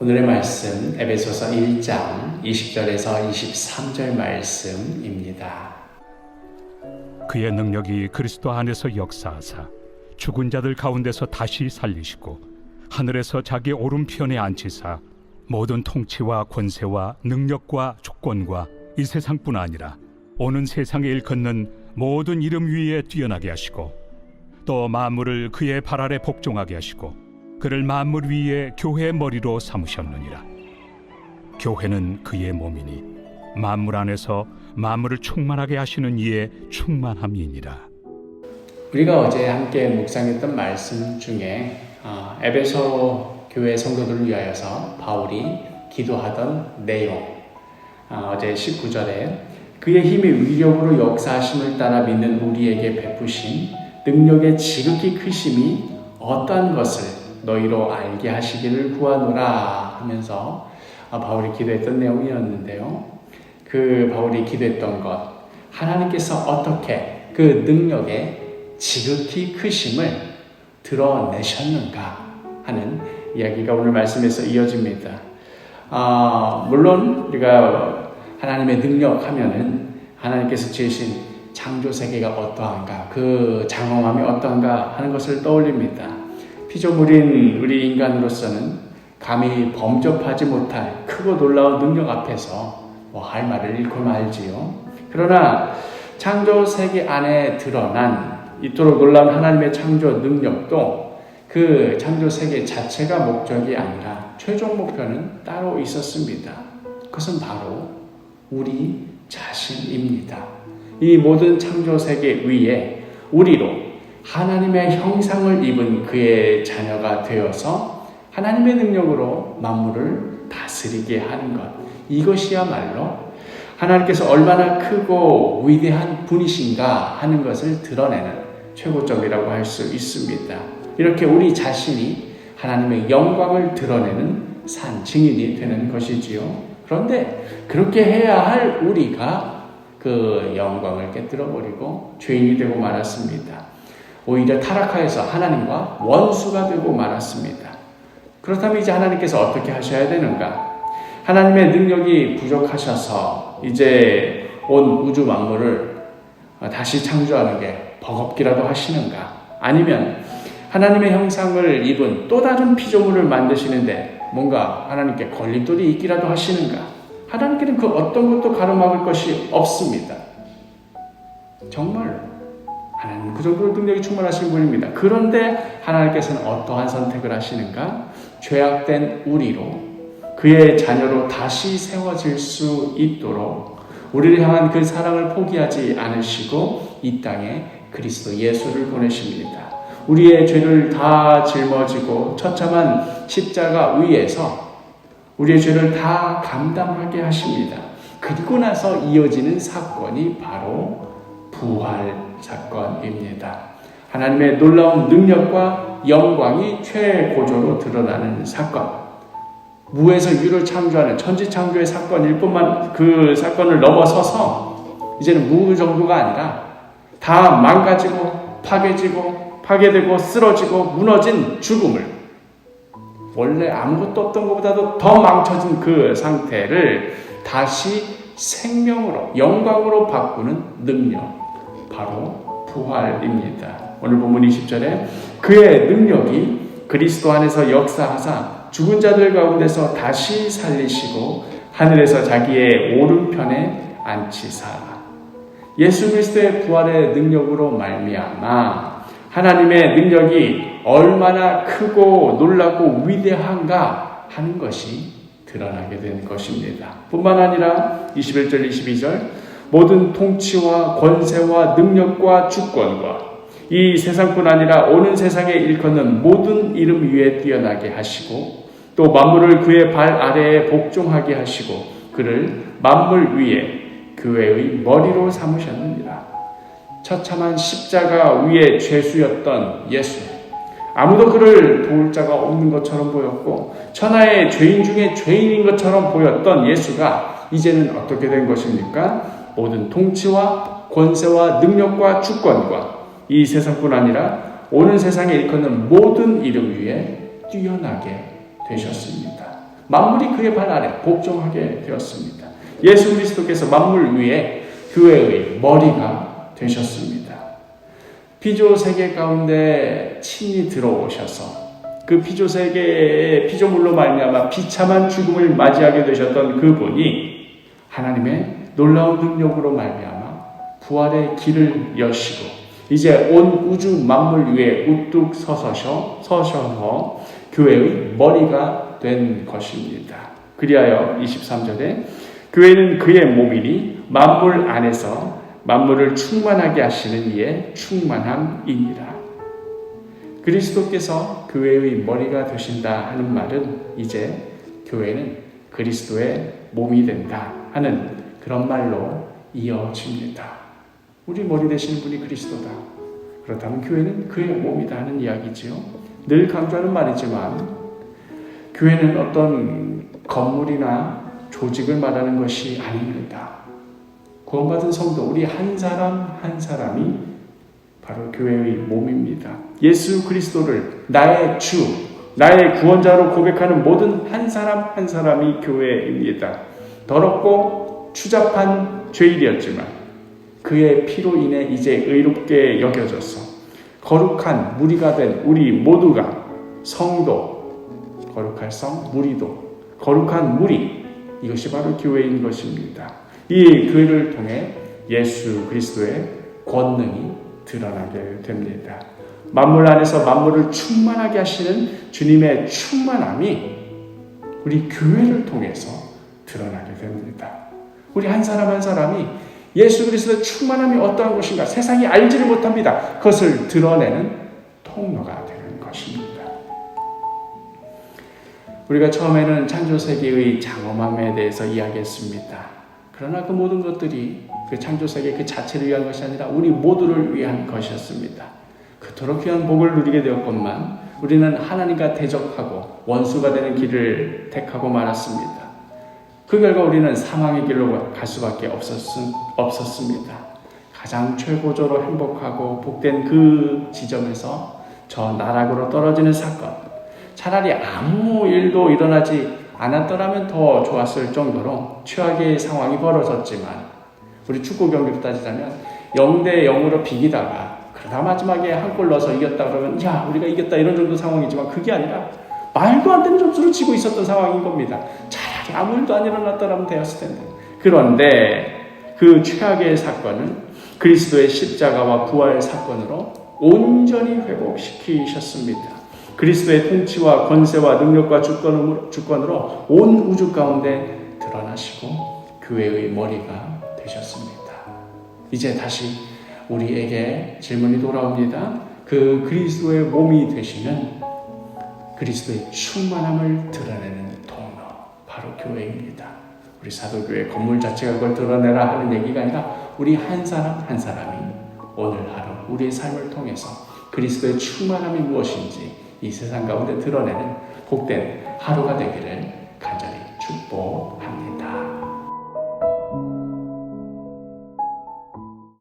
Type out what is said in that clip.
오늘의 말씀 에베소서 1장 20절에서 23절 말씀입니다. 그의 능력이 그리스도 안에서 역사하사 죽은 자들 가운데서 다시 살리시고 하늘에서 자기 오른편에 앉히사 모든 통치와 권세와 능력과 주권과 이 세상뿐 아니라 오는 세상에 일컫는 모든 이름 위에 뛰어나게 하시고 또 만물을 그의 발 아래 복종하게 하시고 그를 만물 위에 교회의 머리로 삼으셨느니라. 교회는 그의 몸이니 만물 안에서 만물을 충만하게 하시는 이의 충만함이니라. 우리가 어제 함께 묵상했던 말씀 중에 에베소 교회 성도들을 위하여서 바울이 기도하던 내용, 어제 19절에 그의 힘이 위력으로 역사하심을 따라 믿는 우리에게 베푸신 능력의 지극히 크심이 어떠한 것을 너희로 알게 하시기를 구하노라 하면서 바울이 기도했던 내용이었는데요. 그 바울이 기도했던 것, 하나님께서 어떻게 그 능력의 지극히 크심을 드러내셨는가 하는 이야기가 오늘 말씀에서 이어집니다. 물론 우리가 하나님의 능력 하면은 하나님께서 지으신 창조 세계가 어떠한가, 그 장엄함이 어떠한가 하는 것을 떠올립니다. 피조물인 우리 인간으로서는 감히 범접하지 못할 크고 놀라운 능력 앞에서 할 말을 잃고 말지요. 그러나 창조 세계 안에 드러난 이토록 놀라운 하나님의 창조 능력도 그 창조 세계 자체가 목적이 아니라 최종 목표는 따로 있었습니다. 그것은 바로 우리 자신입니다. 이 모든 창조 세계 위에 우리로 하나님의 형상을 입은 그의 자녀가 되어서 하나님의 능력으로 만물을 다스리게 하는 것, 이것이야말로 하나님께서 얼마나 크고 위대한 분이신가 하는 것을 드러내는 최고점이라고 할 수 있습니다. 이렇게 우리 자신이 하나님의 영광을 드러내는 산 증인이 되는 것이지요. 그런데 그렇게 해야 할 우리가 그 영광을 깨뜨려버리고 죄인이 되고 말았습니다. 오히려 타락하여서 하나님과 원수가 되고 말았습니다. 그렇다면 이제 하나님께서 어떻게 하셔야 되는가? 하나님의 능력이 부족하셔서 이제 온 우주 만물을 다시 창조하는 게 버겁기라도 하시는가? 아니면 하나님의 형상을 입은 또 다른 피조물을 만드시는데 뭔가 하나님께 걸림돌이 있기라도 하시는가? 하나님께는 그 어떤 것도 가로막을 것이 없습니다. 정말 하나님 그 정도로 능력이 충만하신 분입니다. 그런데 하나님께서는 어떠한 선택을 하시는가? 죄악된 우리로 그의 자녀로 다시 세워질 수 있도록 우리를 향한 그 사랑을 포기하지 않으시고 이 땅에 그리스도 예수를 보내십니다. 우리의 죄를 다 짊어지고 처참한 십자가 위에서 우리의 죄를 다 감당하게 하십니다. 그리고 나서 이어지는 사건이 바로 부활 사건입니다. 하나님의 놀라운 능력과 영광이 최고조로 드러나는 사건. 무에서 유를 창조하는 천지창조의 사건일 뿐만 그 사건을 넘어서서 이제는 무 정도가 아니라 다 망가지고 파괴되고 쓰러지고 무너진 죽음을, 원래 아무것도 없던 것보다도 더 망쳐진 그 상태를 다시 생명으로 영광으로 바꾸는 능력, 바로 부활입니다. 오늘 본문 20절에 그의 능력이 그리스도 안에서 역사하사 죽은 자들 가운데서 다시 살리시고 하늘에서 자기의 오른편에 앉히사. 예수 그리스도의 부활의 능력으로 말미암아 하나님의 능력이 얼마나 크고 놀라고 위대한가 하는 것이 드러나게 된 것입니다. 뿐만 아니라 21절 22절 모든 통치와 권세와 능력과 주권과 이 세상뿐 아니라 오는 세상에 일컫는 모든 이름 위에 뛰어나게 하시고 또 만물을 그의 발 아래에 복종하게 하시고 그를 만물 위에 교회의 머리로 삼으셨느니라. 처참한 십자가 위에 죄수였던 예수, 아무도 그를 도울 자가 없는 것처럼 보였고 천하의 죄인 중에 죄인인 것처럼 보였던 예수가 이제는 어떻게 된 것입니까? 모든 통치와 권세와 능력과 주권과 이 세상뿐 아니라 오는 세상에 일컫는 모든 이름 위에 뛰어나게 되셨습니다. 만물이 그의 발 아래 복종하게 되었습니다. 예수 그리스도께서 만물 위에 교회의 머리가 되셨습니다. 피조 세계 가운데 친히 들어오셔서 그 피조 세계의 피조물로 말미암아 비참한 죽음을 맞이하게 되셨던 그분이 하나님의 놀라운 능력으로 말미암아 부활의 길을 여시고 이제 온 우주 만물 위에 우뚝 서셔서 교회의 머리가 된 것입니다. 그리하여 23절에 교회는 그의 몸이니 만물 안에서 만물을 충만하게 하시는 이의 충만함이니라. 그리스도께서 교회의 머리가 되신다 하는 말은 이제 교회는 그리스도의 몸이 된다 하는 그런 말로 이어집니다. 우리 머리 되시는 분이 그리스도다. 그렇다면 교회는 그의 몸이다 하는 이야기지요. 늘 강조하는 말이지만 교회는 어떤 건물이나 조직을 말하는 것이 아닙니다. 구원받은 성도 우리 한 사람 한 사람이 바로 교회의 몸입니다. 예수 그리스도를 나의 주, 나의 구원자로 고백하는 모든 한 사람 한 사람이 교회입니다. 더럽고 추잡한 죄인이었지만 그의 피로 인해 이제 의롭게 여겨져서 거룩한 무리가 된 우리 모두가 성도, 거룩할 성, 무리도, 거룩한 무리, 이것이 바로 교회인 것입니다. 이 교회를 통해 예수 그리스도의 권능이 드러나게 됩니다. 만물 안에서 만물을 충만하게 하시는 주님의 충만함이 우리 교회를 통해서 드러나게 됩니다. 우리 한 사람 한 사람이 예수 그리스도의 충만함이 어떠한 것인가 세상이 알지를 못합니다. 그것을 드러내는 통로가 되는 것입니다. 우리가 처음에는 창조세계의 장엄함에 대해서 이야기했습니다. 그러나 그 모든 것들이 그 창조세계 그 자체를 위한 것이 아니라 우리 모두를 위한 것이었습니다. 그토록 귀한 복을 누리게 되었건만 우리는 하나님과 대적하고 원수가 되는 길을 택하고 말았습니다. 그 결과 우리는 사망의 길로 갈 수밖에 없었습니다. 가장 최고조로 행복하고 복된 그 지점에서 저 나락으로 떨어지는 사건, 차라리 아무 일도 일어나지 않았더라면 더 좋았을 정도로 최악의 상황이 벌어졌지만 우리 축구 경기로 따지자면 0대 0으로 비기다가 그러다 마지막에 한 골 넣어서 이겼다 그러면 야 우리가 이겼다 이런 정도 상황이지만 그게 아니라 말도 안 되는 점수를 치고 있었던 상황인 겁니다. 차라리 아무 일도 안 일어났더라면 되었을 텐데. 그런데 그 최악의 사건은 그리스도의 십자가와 부활 사건으로 온전히 회복시키셨습니다. 그리스도의 통치와 권세와 능력과 주권으로 온 우주 가운데 드러나시고 교회의 머리가 되셨습니다. 이제 다시 우리에게 질문이 돌아옵니다. 그 그리스도의 몸이 되시는 그리스도의 충만함을 드러내는 통로, 바로 교회입니다. 우리 사도교회 건물 자체가 그걸 드러내라 하는 얘기가 아니라 우리 한 사람 한 사람이 오늘 하루 우리의 삶을 통해서 그리스도의 충만함이 무엇인지 이 세상 가운데 드러내는 복된 하루가 되기를 간절히 축복합니다.